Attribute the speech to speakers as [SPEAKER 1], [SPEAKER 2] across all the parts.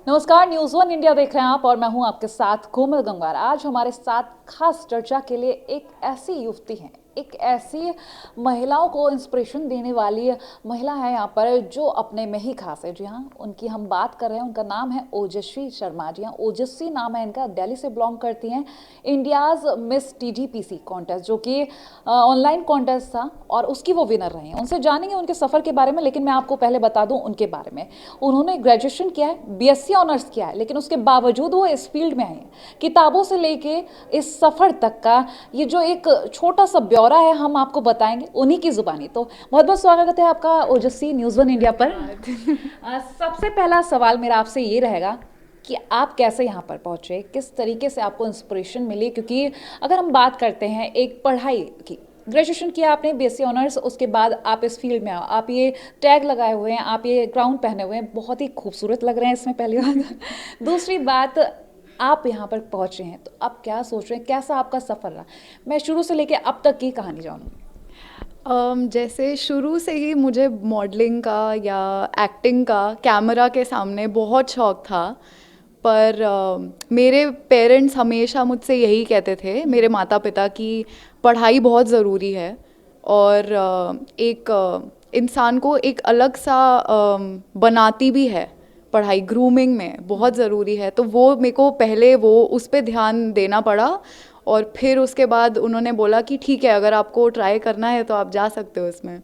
[SPEAKER 1] नमस्कार, news one India देख रहे हैं आप और मैं हूं आपके साथ कोमल गंगवार। आज हमारे साथ खास चर्चा के लिए एक ऐसी युवती है, एक ऐसी महिलाओं को इंस्पिरेशन देने वाली महिला है यहाँ पर जो अपने में ही खास है। जी हाँ, उनकी हम बात कर रहे हैं। उनका नाम है ओजस्वी शर्मा। जी हाँ, ओजस्वी नाम है इनका। दिल्ली से बिलोंग करती हैं। इंडियाज़ मिस टीजीपीसी कॉन्टेस्ट जो कि ऑनलाइन कॉन्टेस्ट था और उसकी वो विनर रही हैं। उनसे जानेंगे उनके सफ़र के बारे में, लेकिन मैं आपको पहले बता दूं उनके बारे में। उन्होंने ग्रेजुएशन किया है, बीएससी ऑनर्स किया है, लेकिन उसके बावजूद वो इस फील्ड में आई हैं। किताबों से लेके इस सफ़र तक का ये जो एक छोटा सा ब्यौरा है हम आपको बताएंगे उन्हीं की जुबानी। तो बहुत बहुत स्वागत है आपका ओजस्वी न्यूज़ वन इंडिया पर। सबसे पहला सवाल मेरा आपसे ये रहेगा कि आप कैसे यहाँ पर पहुँचे, किस तरीके से आपको इंस्पिरेशन मिली। क्योंकि अगर हम बात करते हैं एक पढ़ाई की, ग्रेजुएशन किया आपने, बीएससी ऑनर्स, उसके बाद आप इस फील्ड में आओ, आप ये टैग लगाए हुए हैं, आप ये क्राउन पहने हुए हैं, बहुत ही खूबसूरत लग रहे हैं इसमें, पहली बात। दूसरी बात, आप यहाँ पर पहुँचे हैं तो आप क्या सोच रहे हैं, कैसा आपका सफ़र रहा। मैं शुरू से लेके अब तक की कहानी जानूँगी।
[SPEAKER 2] जैसे शुरू से ही मुझे मॉडलिंग का या एक्टिंग का कैमरा के सामने बहुत शौक था। पर मेरे पेरेंट्स हमेशा मुझसे यही कहते थे, मेरे माता पिता, कि पढ़ाई बहुत ज़रूरी है और एक इंसान को एक अलग सा बनाती भी है। पढ़ाई ग्रूमिंग में बहुत ज़रूरी है, तो वो मेरे को पहले वो उस पे ध्यान देना पड़ा। और फिर उसके बाद उन्होंने बोला कि ठीक है, अगर आपको ट्राई करना है तो आप जा सकते हो इसमें।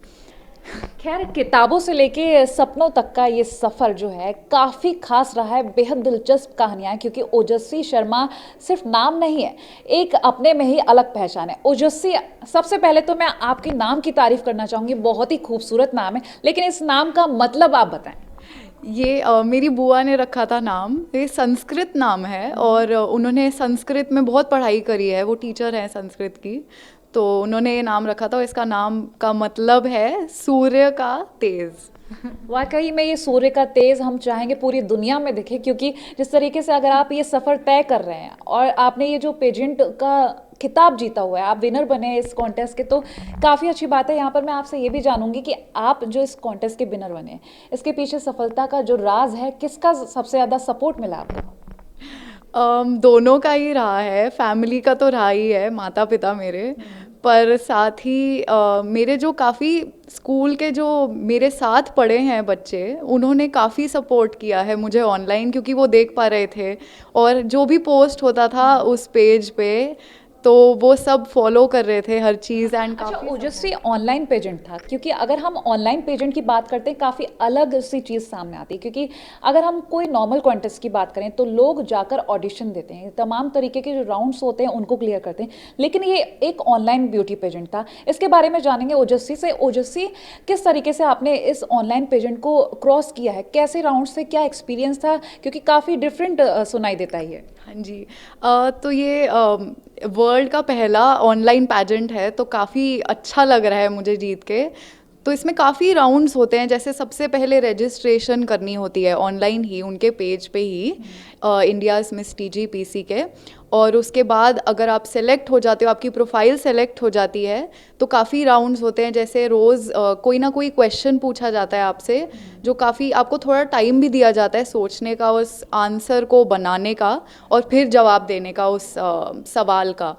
[SPEAKER 1] खैर, किताबों से लेके सपनों तक का ये सफ़र जो है काफ़ी खास रहा है, बेहद दिलचस्प कहानियाँ हैं। क्योंकि ओजस्वी शर्मा सिर्फ नाम नहीं है, एक अपने में ही अलग पहचान है। ओजस्वी, सबसे पहले तो मैं आपके नाम की तारीफ करना चाहूँगी, बहुत ही खूबसूरत नाम है, लेकिन इस नाम का मतलब आप बताएं।
[SPEAKER 2] ये मेरी बुआ ने रखा था नाम। ये संस्कृत नाम है और उन्होंने संस्कृत में बहुत पढ़ाई करी है, वो टीचर हैं संस्कृत की। तो उन्होंने ये नाम रखा था और इसका नाम का मतलब है सूर्य का तेज।
[SPEAKER 1] वाकई में ये सूर्य का तेज हम चाहेंगे पूरी दुनिया में दिखे। क्योंकि जिस तरीके से अगर आप ये सफ़र तय कर रहे हैं और आपने ये जो पेजेंट का खिताब जीता हुआ है, आप विनर बने हैं इस कॉन्टेस्ट के, तो काफ़ी अच्छी बात है। यहाँ पर मैं आपसे ये भी जानूंगी कि आप जो इस कॉन्टेस्ट के विनर बने हैं, इसके पीछे सफलता का जो राज है, किसका सबसे ज़्यादा सपोर्ट मिला आपको।
[SPEAKER 2] दोनों का ही रहा है। फैमिली का तो रहा ही है, माता पिता मेरे। पर साथ ही मेरे जो काफ़ी स्कूल के जो मेरे साथ पढ़े हैं बच्चे, उन्होंने काफ़ी सपोर्ट किया है मुझे ऑनलाइन, क्योंकि वो देख पा रहे थे और जो भी पोस्ट होता था उस पेज पे, तो वो सब फॉलो कर रहे थे हर चीज़ एंड
[SPEAKER 1] अच्छा,
[SPEAKER 2] काफ़ी
[SPEAKER 1] ओजस्वी
[SPEAKER 2] सपोर्ट।
[SPEAKER 1] ऑनलाइन पेजेंट था। क्योंकि अगर हम ऑनलाइन पेजेंट की बात करते हैं, काफ़ी अलग सी चीज़ सामने आती है। क्योंकि अगर हम कोई नॉर्मल कॉन्टेस्ट की बात करें तो लोग जाकर ऑडिशन देते हैं, तमाम तरीके के जो राउंड्स होते हैं उनको क्लियर करते हैं, लेकिन ये एक ऑनलाइन ब्यूटी पेजेंट था। इसके बारे में जानेंगे ओजस्वी से। ओजस्वी, किस तरीके से आपने इस ऑनलाइन पेजेंट को क्रॉस किया है, कैसे राउंड से, क्या एक्सपीरियंस था, क्योंकि काफ़ी डिफरेंट सुनाई देता है ये।
[SPEAKER 2] हाँ जी। तो ये वर्ल्ड का पहला ऑनलाइन पैजेंट है, तो काफ़ी अच्छा लग रहा है मुझे जीत के। तो इसमें काफ़ी राउंड्स होते हैं। जैसे सबसे पहले रजिस्ट्रेशन करनी होती है ऑनलाइन ही, उनके पेज पे ही, इंडियाज़ मिस टीजीपीसी के। और उसके बाद अगर आप सेलेक्ट हो जाते हो, आपकी प्रोफाइल सेलेक्ट हो जाती है, तो काफ़ी राउंड्स होते हैं। जैसे रोज़ कोई ना कोई क्वेश्चन पूछा जाता है आपसे, जो काफ़ी आपको थोड़ा टाइम भी दिया जाता है सोचने का, उस आंसर को बनाने का और फिर जवाब देने का उस सवाल का।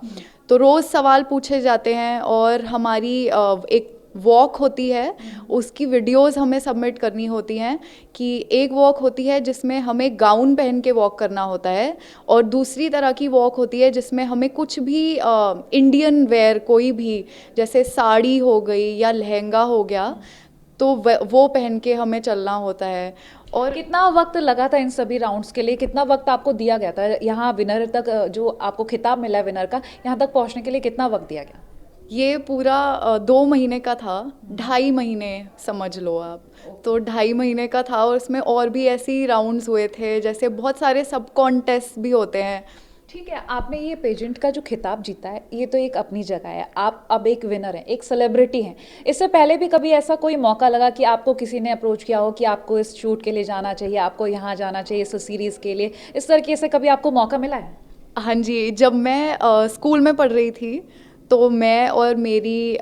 [SPEAKER 2] तो रोज़ सवाल पूछे जाते हैं और हमारी एक वॉक होती है, उसकी वीडियोस हमें सबमिट करनी होती हैं। कि एक वॉक होती है जिसमें हमें गाउन पहन के वॉक करना होता है, और दूसरी तरह की वॉक होती है जिसमें हमें कुछ भी इंडियन वेयर, कोई भी, जैसे साड़ी हो गई या लहंगा हो गया, तो वो पहन के हमें चलना होता है। और
[SPEAKER 1] कितना वक्त लगा था इन सभी राउंड्स के लिए, कितना वक्त आपको दिया गया था यहाँ विनर तक, जो आपको खिताब मिला है विनर का, यहाँ तक पहुँचने के लिए कितना वक्त दिया गया।
[SPEAKER 2] ये पूरा 2 महीने का था, 2.5 महीने समझ लो आप। तो 2.5 महीने का था और उसमें और भी ऐसी राउंड्स हुए थे, जैसे बहुत सारे सब कॉन्टेस्ट भी होते हैं।
[SPEAKER 1] ठीक है, आपने ये पेजेंट का जो खिताब जीता है, ये तो एक अपनी जगह है, आप अब एक विनर हैं, एक सेलिब्रिटी हैं। इससे पहले भी कभी ऐसा कोई मौका लगा कि आपको किसी ने अप्रोच किया हो कि आपको इस शूट के लिए जाना चाहिए, आपको यहाँ जाना चाहिए इस सीरीज़ के लिए, इस तरीके से कभी आपको मौका मिला है।
[SPEAKER 2] हाँ जी, जब मैं स्कूल में पढ़ रही थी, तो मैं और मेरी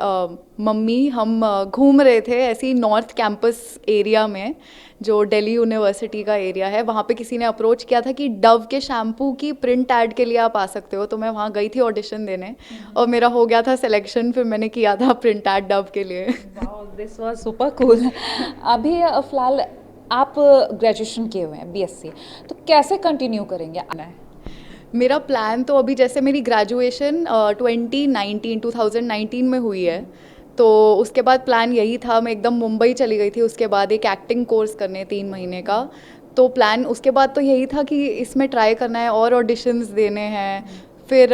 [SPEAKER 2] मम्मी हम घूम रहे थे ऐसे ही नॉर्थ कैंपस एरिया में, जो दिल्ली यूनिवर्सिटी का एरिया है। वहाँ पे किसी ने अप्रोच किया था कि डव के शैम्पू की प्रिंट ऐड के लिए आप आ सकते हो, तो मैं वहाँ गई थी ऑडिशन देने और मेरा हो गया था सिलेक्शन। फिर मैंने किया था प्रिंट ऐड डव के लिए।
[SPEAKER 1] Wow, this was super cool. अभी फिलहाल आप ग्रेजुएशन किए हुए हैं, बीएससी, तो कैसे कंटिन्यू करेंगे आना है?
[SPEAKER 2] मेरा प्लान तो अभी, जैसे मेरी ग्रेजुएशन 2019 में हुई है, तो उसके बाद प्लान यही था, मैं एकदम मुंबई चली गई थी उसके बाद एक एक्टिंग कोर्स करने 3 महीने का। तो प्लान उसके बाद तो यही था कि इसमें ट्राई करना है और ऑडिशंस देने हैं। फिर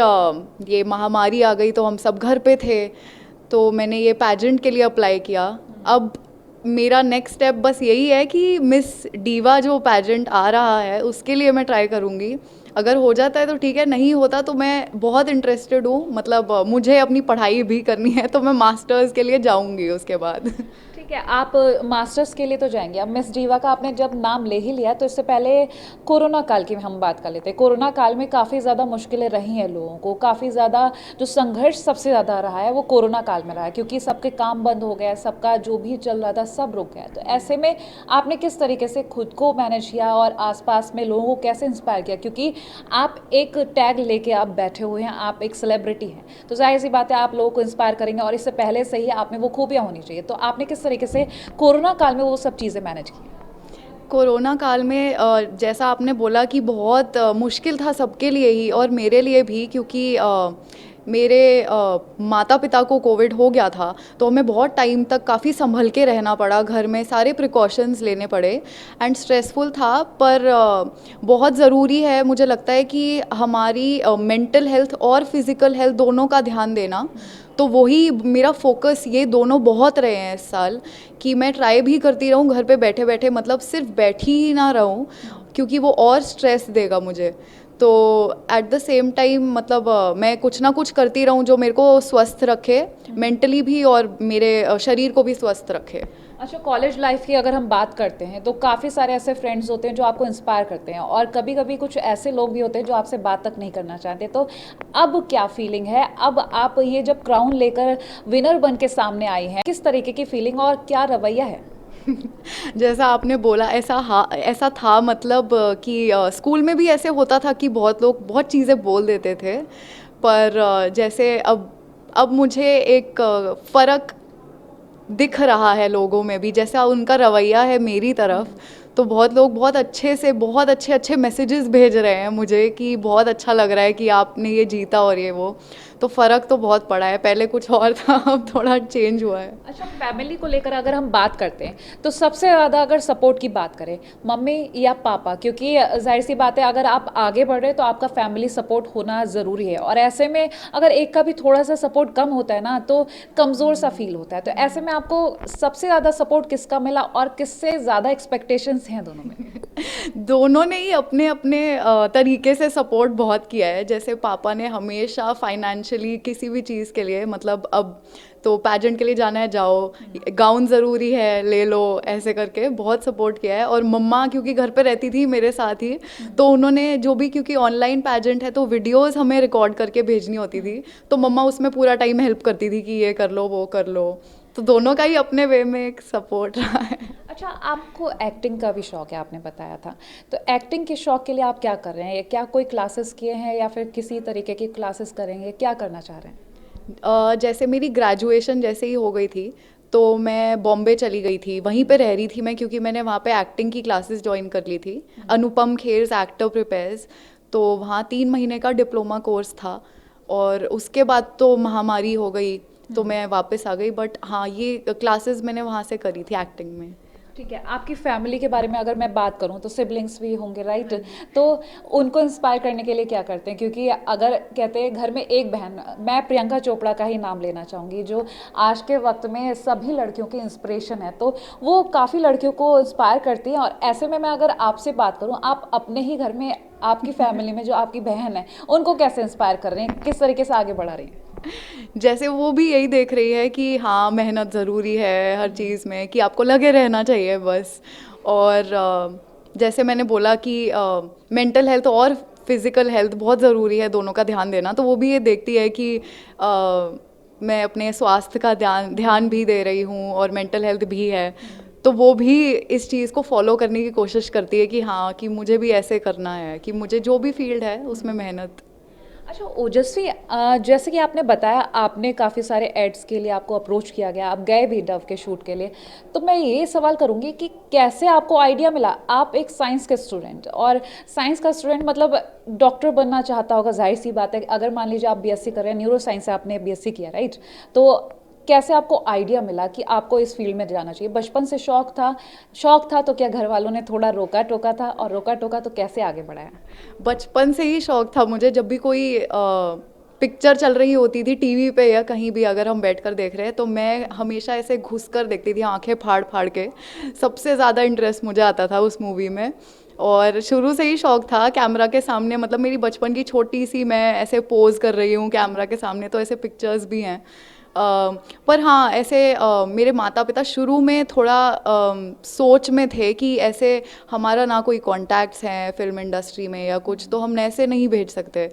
[SPEAKER 2] ये महामारी आ गई तो हम सब घर पे थे, तो मैंने ये पैजेंट के लिए अप्लाई किया। अब मेरा नेक्स्ट स्टेप बस यही है कि मिस डीवा जो पैजेंट आ रहा है उसके लिए मैं ट्राई करूँगी। अगर हो जाता है तो ठीक है, नहीं होता तो मैं बहुत इंटरेस्टेड हूँ, मतलब मुझे अपनी पढ़ाई भी करनी है, तो मैं मास्टर्स के लिए जाऊँगी उसके बाद।
[SPEAKER 1] ठीक है, आप मास्टर्स के लिए तो जाएंगे। अब मिस डीवा का आपने जब नाम ले ही लिया, तो इससे पहले कोरोना काल की हम बात कर लेते हैं। कोरोना काल में काफ़ी ज़्यादा मुश्किलें रही हैं लोगों को, काफ़ी ज़्यादा जो संघर्ष सबसे ज़्यादा रहा है वो कोरोना काल में रहा है, क्योंकि सबके काम बंद हो गए, सबका जो भी चल रहा था सब रुक गया। तो ऐसे में आपने किस तरीके से खुद को मैनेज किया और आसपास में लोगों को कैसे इंस्पायर किया? क्योंकि आप एक टैग लेके आप बैठे हुए हैं, आप एक सेलिब्रिटी हैं, तो जाहिर सी बात है आप लोगों को इंस्पायर करेंगे और इससे पहले से ही आप में वो खूबियाँ होनी चाहिए। तो आपने किस तरीके से कोरोना काल में वो सब चीज़ें मैनेज की?
[SPEAKER 2] कोरोना काल में जैसा आपने बोला कि बहुत मुश्किल था सबके लिए ही और मेरे लिए भी, क्योंकि मेरे माता पिता को कोविड हो गया था, तो हमें बहुत टाइम तक काफ़ी संभल के रहना पड़ा, घर में सारे प्रिकॉशंस लेने पड़े एंड स्ट्रेसफुल था। पर बहुत ज़रूरी है मुझे लगता है कि हमारी मेंटल हेल्थ और फिज़िकल हेल्थ दोनों का ध्यान देना। तो वही मेरा फोकस, ये दोनों बहुत रहे हैं इस साल, कि मैं ट्राई भी करती रहूँ घर पे बैठे बैठे, मतलब सिर्फ बैठी ही ना रहूँ, क्योंकि वो और स्ट्रेस देगा मुझे। तो एट द सेम टाइम मतलब मैं कुछ ना कुछ करती रहूँ जो मेरे को स्वस्थ रखे, मेंटली भी और मेरे शरीर को भी स्वस्थ रखे।
[SPEAKER 1] अच्छा, कॉलेज लाइफ की अगर हम बात करते हैं तो काफ़ी सारे ऐसे फ्रेंड्स होते हैं जो आपको इंस्पायर करते हैं, और कभी कभी कुछ ऐसे लोग भी होते हैं जो आपसे बात तक नहीं करना चाहते। तो अब क्या फीलिंग है? अब आप ये जब क्राउन लेकर विनर बन के सामने आई हैं, किस तरीके की फीलिंग और क्या रवैया है?
[SPEAKER 2] जैसा आपने बोला ऐसा था, मतलब कि स्कूल में भी ऐसे होता था कि बहुत लोग बहुत चीज़ें बोल देते थे, पर जैसे अब मुझे एक फ़र्क दिख रहा है लोगों में भी, जैसा उनका रवैया है मेरी तरफ। तो बहुत लोग बहुत अच्छे से बहुत अच्छे अच्छे मैसेजेस भेज रहे हैं मुझे कि बहुत अच्छा लग रहा है कि आपने ये जीता और ये वो। तो फ़र्क तो बहुत पड़ा है, पहले कुछ और था, अब थोड़ा चेंज हुआ है।
[SPEAKER 1] अच्छा, फैमिली को लेकर अगर हम बात करते हैं तो सबसे ज़्यादा अगर सपोर्ट की बात करें, मम्मी या पापा? क्योंकि जाहिर सी बात है अगर आप आगे बढ़ रहे हैं तो आपका फैमिली सपोर्ट होना ज़रूरी है, और ऐसे में अगर एक का भी थोड़ा सा सपोर्ट कम होता है ना तो कमज़ोर सा फील होता है। तो ऐसे में आपको सबसे ज़्यादा सपोर्ट किसका मिला और किससे ज़्यादा एक्सपेक्टेशंस हैं दोनों में?
[SPEAKER 2] दोनों ने ही अपने अपने तरीके से सपोर्ट बहुत किया है। जैसे पापा ने हमेशा फाइनेंशियली किसी भी चीज़ के लिए, मतलब अब तो पैजेंट के लिए जाना है, जाओ, गाउन ज़रूरी है ले लो, ऐसे करके बहुत सपोर्ट किया है। और मम्मा क्योंकि घर पे रहती थी मेरे साथ ही, तो उन्होंने जो भी, क्योंकि ऑनलाइन पैजेंट है तो वीडियोस हमें रिकॉर्ड करके भेजनी होती थी, तो मम्मा उसमें पूरा टाइम हेल्प करती थी कि ये कर लो वो कर लो। तो दोनों का ही अपने वे में एक सपोर्ट रहा है।
[SPEAKER 1] अच्छा, आपको एक्टिंग का भी शौक है आपने बताया था, तो एक्टिंग के शौक के लिए आप क्या कर रहे हैं? क्या कोई क्लासेस किए हैं या फिर किसी तरीके की क्लासेस करेंगे, क्या करना चाह रहे हैं?
[SPEAKER 2] जैसे मेरी ग्रेजुएशन जैसे ही हो गई थी तो मैं बॉम्बे चली गई थी, वहीं पे रह रही थी मैं, क्योंकि मैंने वहाँ पे एक्टिंग की क्लासेस ज्वाइन कर ली थी, अनुपम खेर्स एक्टर प्रिपेयर्स। तो वहाँ 3 महीने का डिप्लोमा कोर्स था, और उसके बाद तो महामारी हो गई तो मैं वापस आ गई। बट हाँ, ये क्लासेस मैंने वहाँ से करी थी एक्टिंग में।
[SPEAKER 1] ठीक है, आपकी फैमिली के बारे में अगर मैं बात करूं तो सिबलिंग्स भी होंगे, राइट? तो उनको इंस्पायर करने के लिए क्या करते हैं? क्योंकि अगर कहते हैं घर में एक बहन, मैं प्रियंका चोपड़ा का ही नाम लेना चाहूँगी, जो आज के वक्त में सभी लड़कियों की इंस्पिरेशन है, तो वो काफ़ी लड़कियों को इंस्पायर करती हैं। और ऐसे में मैं अगर आपसे बात करूँ, आप अपने ही घर में, आपकी फैमिली में जो आपकी बहन है, उनको कैसे इंस्पायर कर रही हैं, किस तरीके से आगे बढ़ा रही हैं?
[SPEAKER 2] जैसे वो भी यही देख रही है कि हाँ, मेहनत ज़रूरी है हर चीज़ में, कि आपको लगे रहना चाहिए बस। और जैसे मैंने बोला कि मेंटल हेल्थ और फिज़िकल हेल्थ बहुत ज़रूरी है, दोनों का ध्यान देना, तो वो भी ये देखती है कि मैं अपने स्वास्थ्य का ध्यान भी दे रही हूँ और मेंटल हेल्थ भी है। तो वो भी इस चीज़ को फॉलो करने की कोशिश करती है कि हाँ, कि मुझे भी ऐसे करना है, कि मुझे जो भी फील्ड है उसमें मेहनत।
[SPEAKER 1] अच्छा ओजस्वी, जैसे कि आपने बताया आपने काफ़ी सारे एड्स के लिए आपको अप्रोच किया गया, आप गए भी डव के शूट के लिए, तो मैं ये सवाल करूँगी कि कैसे आपको आइडिया मिला? आप एक साइंस के स्टूडेंट, और साइंस का स्टूडेंट मतलब डॉक्टर बनना चाहता होगा, जाहिर सी बात है। अगर मान लीजिए आप बीएससी कर रहे हैं, न्यूरो साइंस से आपने बीएससी किया, राइट? तो कैसे आपको आइडिया मिला कि आपको इस फील्ड में जाना चाहिए? बचपन से शौक था तो क्या घर वालों ने थोड़ा रोका टोका था, और रोका टोका तो कैसे आगे बढ़ाया?
[SPEAKER 2] बचपन से ही शौक था मुझे। जब भी कोई पिक्चर चल रही होती थी टीवी पे या कहीं भी, अगर हम बैठकर देख रहे हैं, तो मैं हमेशा ऐसे घुस कर देखती थी, आंखें फाड़ फाड़ के। सबसे ज़्यादा इंटरेस्ट मुझे आता था उस मूवी में, और शुरू से ही शौक था कैमरा के सामने। मतलब मेरी बचपन की छोटी सी, मैं ऐसे पोज कर रही हूँ कैमरा के सामने, तो ऐसे पिक्चर्स भी हैं। पर हाँ, ऐसे मेरे माता पिता शुरू में थोड़ा सोच में थे कि ऐसे हमारा ना कोई कॉन्टैक्ट्स हैं फिल्म इंडस्ट्री में या कुछ, तो हम ऐसे नहीं भेज सकते,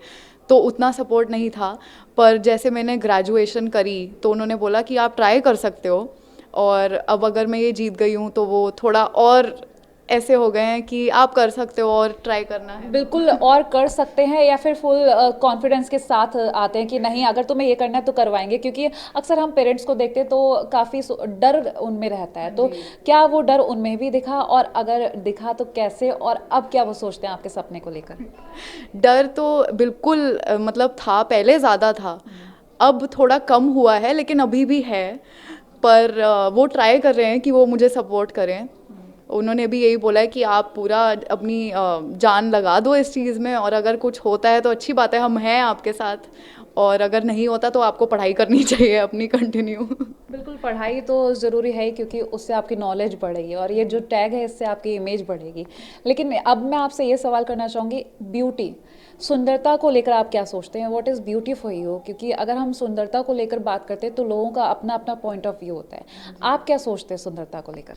[SPEAKER 2] तो उतना सपोर्ट नहीं था। पर जैसे मैंने ग्रेजुएशन करी तो उन्होंने बोला कि आप ट्राई कर सकते हो, और अब अगर मैं ये जीत गई हूँ तो वो थोड़ा और ऐसे हो गए हैं कि आप कर सकते हो और ट्राई करना है।
[SPEAKER 1] बिल्कुल, और कर सकते हैं, या फिर फुल कॉन्फिडेंस के साथ आते हैं कि नहीं, अगर तुम्हें ये करना है तो करवाएंगे? क्योंकि अक्सर हम पेरेंट्स को देखते हैं तो काफ़ी डर उनमें रहता है, तो क्या वो डर उनमें भी दिखा, और अगर दिखा तो कैसे, और अब क्या वो सोचते हैं आपके सपने को लेकर?
[SPEAKER 2] डर तो बिल्कुल मतलब था, पहले ज़्यादा था, अब थोड़ा कम हुआ है, लेकिन अभी भी है। पर वो ट्राई कर रहे हैं कि वो मुझे सपोर्ट करें। उन्होंने भी यही बोला है कि आप पूरा अपनी जान लगा दो इस चीज़ में, और अगर कुछ होता है तो अच्छी बात है, हम हैं आपके साथ, और अगर नहीं होता तो आपको पढ़ाई करनी चाहिए अपनी कंटिन्यू।
[SPEAKER 1] बिल्कुल, पढ़ाई तो ज़रूरी है ही, क्योंकि उससे आपकी नॉलेज बढ़ेगी, और ये जो टैग है इससे आपकी इमेज बढ़ेगी। लेकिन अब मैं आपसे ये सवाल करना चाहूँगी, ब्यूटी, सुंदरता को लेकर आप क्या सोचते हैं? What is beauty for you? क्योंकि अगर हम सुंदरता को लेकर बात करते हैं तो लोगों का अपना अपना पॉइंट ऑफ व्यू होता है। आप क्या सोचते हैं सुंदरता को लेकर?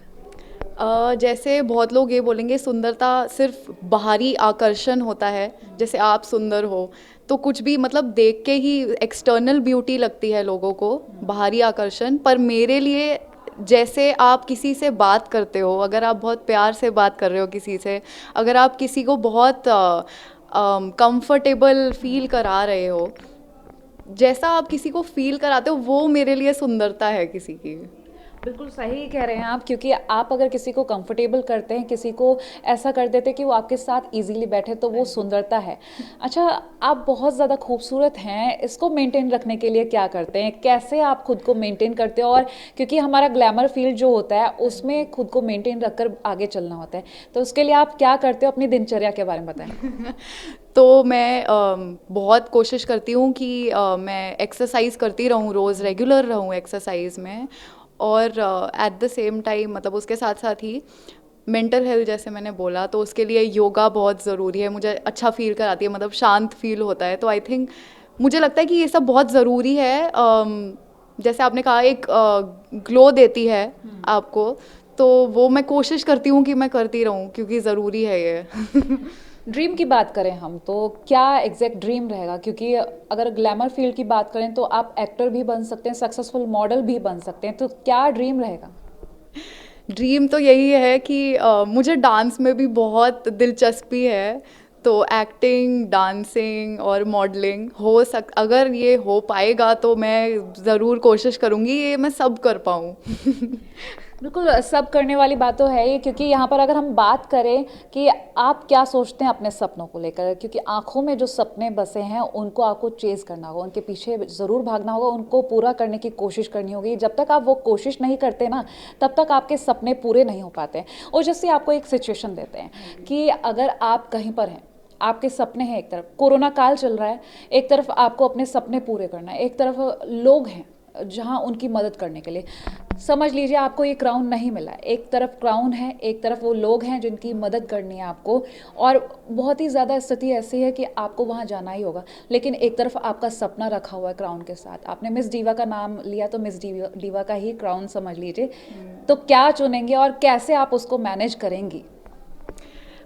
[SPEAKER 2] जैसे बहुत लोग ये बोलेंगे सुंदरता सिर्फ बाहरी आकर्षण होता है, जैसे आप सुंदर हो तो कुछ भी मतलब देख के ही एक्सटर्नल ब्यूटी लगती है लोगों को, बाहरी आकर्षण। पर मेरे लिए जैसे आप किसी से बात करते हो, अगर आप बहुत प्यार से बात कर रहे हो किसी से, अगर आप किसी को बहुत कंफर्टेबल फील करा रहे हो, जैसा आप किसी को फील कराते हो, वो मेरे लिए सुंदरता है किसी की।
[SPEAKER 1] बिल्कुल सही कह रहे हैं आप, क्योंकि आप अगर किसी को कंफर्टेबल करते हैं, किसी को ऐसा कर देते हैं कि वो आपके साथ इजीली बैठे, तो वो सुंदरता है। अच्छा, आप बहुत ज़्यादा खूबसूरत हैं, इसको मेंटेन रखने के लिए क्या करते हैं? कैसे आप खुद को मेंटेन करते हो? और क्योंकि हमारा ग्लैमर फील्ड जो होता है उसमें खुद को मेंटेन रखकर आगे चलना होता है, तो उसके लिए आप क्या करते हो? अपनी दिनचर्या के बारे में बताएं।
[SPEAKER 2] तो मैं बहुत कोशिश करती हूँ कि मैं एक्सरसाइज करती रहूँ, रोज़ रेगुलर रहूँ एक्सरसाइज में, और एट द सेम टाइम मतलब उसके साथ साथ ही मेंटल हेल्थ, जैसे मैंने बोला, तो उसके लिए योगा बहुत ज़रूरी है। मुझे अच्छा फील कराती है, मतलब शांत फील होता है, तो आई थिंक मुझे लगता है कि ये सब बहुत ज़रूरी है। जैसे आपने कहा, एक ग्लो देती है आपको, तो वो मैं कोशिश करती हूँ कि मैं करती रहूँ, क्योंकि ज़रूरी है ये।
[SPEAKER 1] ड्रीम की बात करें हम, तो क्या एग्जैक्ट ड्रीम रहेगा? क्योंकि अगर ग्लैमर फील्ड की बात करें तो आप एक्टर भी बन सकते हैं, सक्सेसफुल मॉडल भी बन सकते हैं, तो क्या ड्रीम रहेगा?
[SPEAKER 2] ड्रीम तो यही है कि मुझे डांस में भी बहुत दिलचस्पी है, तो एक्टिंग, डांसिंग और मॉडलिंग अगर ये हो पाएगा तो मैं ज़रूर कोशिश करूँगी ये मैं सब कर पाऊँ।
[SPEAKER 1] बिल्कुल, सब करने वाली बात तो है ही, क्योंकि यहाँ पर अगर हम बात करें कि आप क्या सोचते हैं अपने सपनों को लेकर, क्योंकि आंखों में जो सपने बसे हैं उनको आपको चेज़ करना होगा, उनके पीछे ज़रूर भागना होगा, उनको पूरा करने की कोशिश करनी होगी। जब तक आप वो कोशिश नहीं करते ना, तब तक आपके सपने पूरे नहीं हो पाते। और जैसे आपको एक सिचुएशन देते हैं कि अगर आप कहीं पर हैं, आपके सपने हैं, एक तरफ कोरोना काल चल रहा है, एक तरफ आपको अपने सपने पूरे करना है, एक तरफ लोग हैं जहां उनकी मदद करने के लिए, समझ लीजिए आपको ये क्राउन नहीं मिला, एक तरफ क्राउन है, एक तरफ वो लोग हैं जिनकी मदद करनी है आपको, और बहुत ही ज़्यादा स्थिति ऐसी है कि आपको वहाँ जाना ही होगा, लेकिन एक तरफ आपका सपना रखा हुआ है क्राउन के साथ। आपने मिस डीवा का नाम लिया तो मिस डीवा का ही क्राउन समझ लीजिए, तो क्या चुनेंगे और कैसे आप उसको मैनेज करेंगी?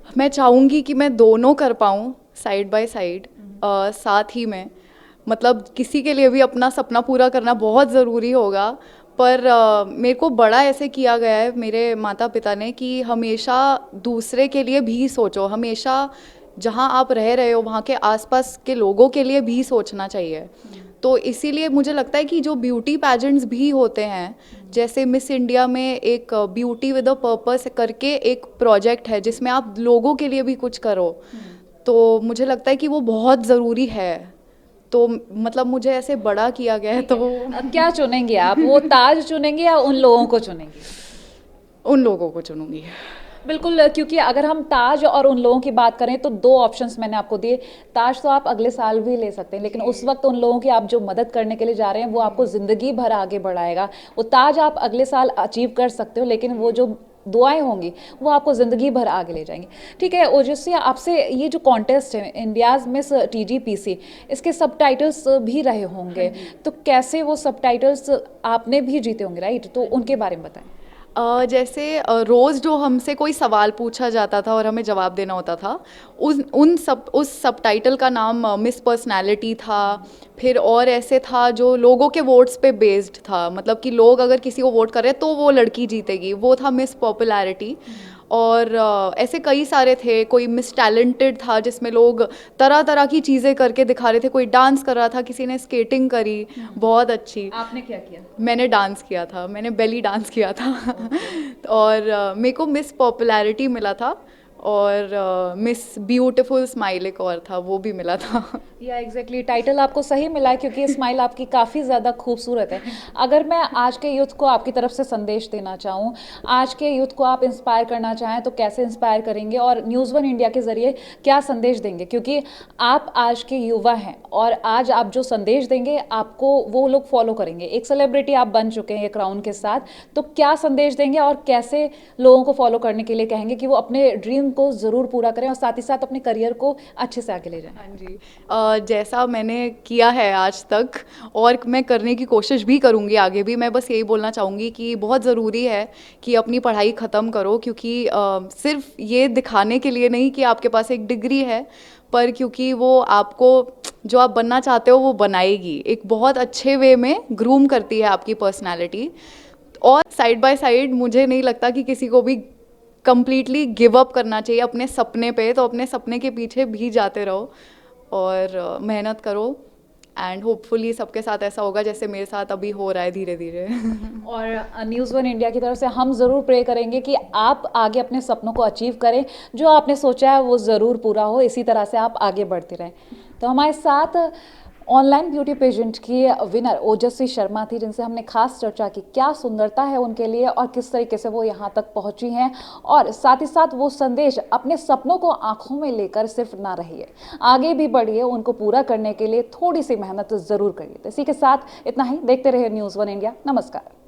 [SPEAKER 2] मैं चाहूँगी कि मैं दोनों कर पाऊँ, साइड बाय साइड, साथ ही में, मतलब किसी के लिए भी अपना सपना पूरा करना बहुत ज़रूरी होगा। पर मेरे को बड़ा ऐसे किया गया है मेरे माता पिता ने कि हमेशा दूसरे के लिए भी सोचो, हमेशा जहाँ आप रह रहे हो वहाँ के आसपास के लोगों के लिए भी सोचना चाहिए। तो इसीलिए मुझे लगता है कि जो ब्यूटी पैजेंट्स भी होते हैं, जैसे मिस इंडिया में एक ब्यूटी विद अ पर्पस करके एक प्रोजेक्ट है जिसमें आप लोगों के लिए भी कुछ करो, तो मुझे लगता है कि वो बहुत ज़रूरी है। तो मतलब मुझे ऐसे बड़ा किया गया है, तो
[SPEAKER 1] क्या चुनेंगे आप, वो ताज चुनेंगे या उन लोगों को चुनेंगे?
[SPEAKER 2] उन लोगों को चुनूंगी।
[SPEAKER 1] बिल्कुल, क्योंकि अगर हम ताज और उन लोगों की बात करें तो दो ऑप्शंस मैंने आपको दिए। ताज तो आप अगले साल भी ले सकते हैं, लेकिन उस वक्त उन लोगों की आप जो मदद करने के लिए जा रहे हैं वो आपको ज़िंदगी भर आगे बढ़ाएगा। वो ताज आप अगले साल अचीव कर सकते हो, लेकिन वो जो दुआएं होंगी वो आपको ज़िंदगी भर आगे ले जाएंगी। ठीक है ओजस्वी, आपसे ये जो कॉन्टेस्ट है इंडियाज़ मिस TGPC, इसके सबटाइटल्स भी रहे होंगे, तो कैसे वो सबटाइटल्स आपने भी जीते होंगे राइट, तो उनके बारे में बताएं।
[SPEAKER 2] जैसे रोज़ जो हमसे कोई सवाल पूछा जाता था और हमें जवाब देना होता था, उस सबटाइटल का नाम मिस पर्सनैलिटी था। फिर और ऐसे था जो लोगों के वोट्स पे बेस्ड था, मतलब कि लोग अगर किसी को वोट कर रहे हैं तो वो लड़की जीतेगी, वो था मिस पॉपुलैरिटी। और ऐसे कई सारे थे, कोई मिस टैलेंटेड था जिसमें लोग तरह तरह की चीज़ें करके दिखा रहे थे, कोई डांस कर रहा था, किसी ने स्केटिंग करी बहुत अच्छी।
[SPEAKER 1] आपने क्या किया?
[SPEAKER 2] मैंने डांस किया था, मैंने बेली डांस किया था और मेरे को मिस पॉपुलैरिटी मिला था, और मिस ब्यूटीफुल स्माइल एक और था, वो भी मिला था।
[SPEAKER 1] या एग्जैक्टली टाइटल आपको सही मिला है, क्योंकि स्माइल आपकी काफ़ी ज़्यादा खूबसूरत है। अगर मैं आज के यूथ को आपकी तरफ से संदेश देना चाहूँ, आज के यूथ को आप इंस्पायर करना चाहें तो कैसे इंस्पायर करेंगे और न्यूज़ वन इंडिया के ज़रिए क्या संदेश देंगे? क्योंकि आप आज के युवा हैं और आज आप जो संदेश देंगे आपको वो लोग फॉलो करेंगे। एक सेलिब्रिटी आप बन चुके हैं ये क्राउन के साथ, तो क्या संदेश देंगे और कैसे लोगों को फॉलो करने के लिए कहेंगे कि वो अपने ड्रीम को ज़रूर पूरा करें और साथ ही साथ अपने करियर को अच्छे से आगे ले जाएं?
[SPEAKER 2] हाँ जी, जैसा मैंने किया है आज तक और मैं करने की कोशिश भी करूँगी आगे भी, मैं बस यही बोलना चाहूँगी कि बहुत ज़रूरी है कि अपनी पढ़ाई ख़त्म करो, क्योंकि सिर्फ ये दिखाने के लिए नहीं कि आपके पास एक डिग्री है, पर क्योंकि वो आपको जो आप बनना चाहते हो वो बनाएगी, एक बहुत अच्छे वे में ग्रूम करती है आपकी पर्सनैलिटी। और साइड बाय साइड मुझे नहीं लगता कि किसी को भी कंप्लीटली गिव अप करना चाहिए अपने सपने पे, तो अपने सपने के पीछे भी जाते रहो और मेहनत करो, एंड होपफुली सबके साथ ऐसा होगा जैसे मेरे साथ अभी हो रहा है धीरे धीरे।
[SPEAKER 1] और न्यूज़ वन इंडिया की तरफ से हम ज़रूर प्रे करेंगे कि आप आगे अपने सपनों को अचीव करें, जो आपने सोचा है वो ज़रूर पूरा हो, इसी तरह से आप आगे बढ़ते रहें। तो हमारे साथ ऑनलाइन ब्यूटी पेजेंट की विनर ओजस्वी शर्मा थी, जिनसे हमने खास चर्चा की क्या सुंदरता है उनके लिए और किस तरीके से वो यहाँ तक पहुँची हैं, और साथ ही साथ वो संदेश अपने सपनों को आंखों में लेकर सिर्फ ना रहिए, आगे भी बढ़िए, उनको पूरा करने के लिए थोड़ी सी मेहनत ज़रूर करिए। तो इसी के साथ इतना ही, देखते रहिए न्यूज़ वन इंडिया। नमस्कार।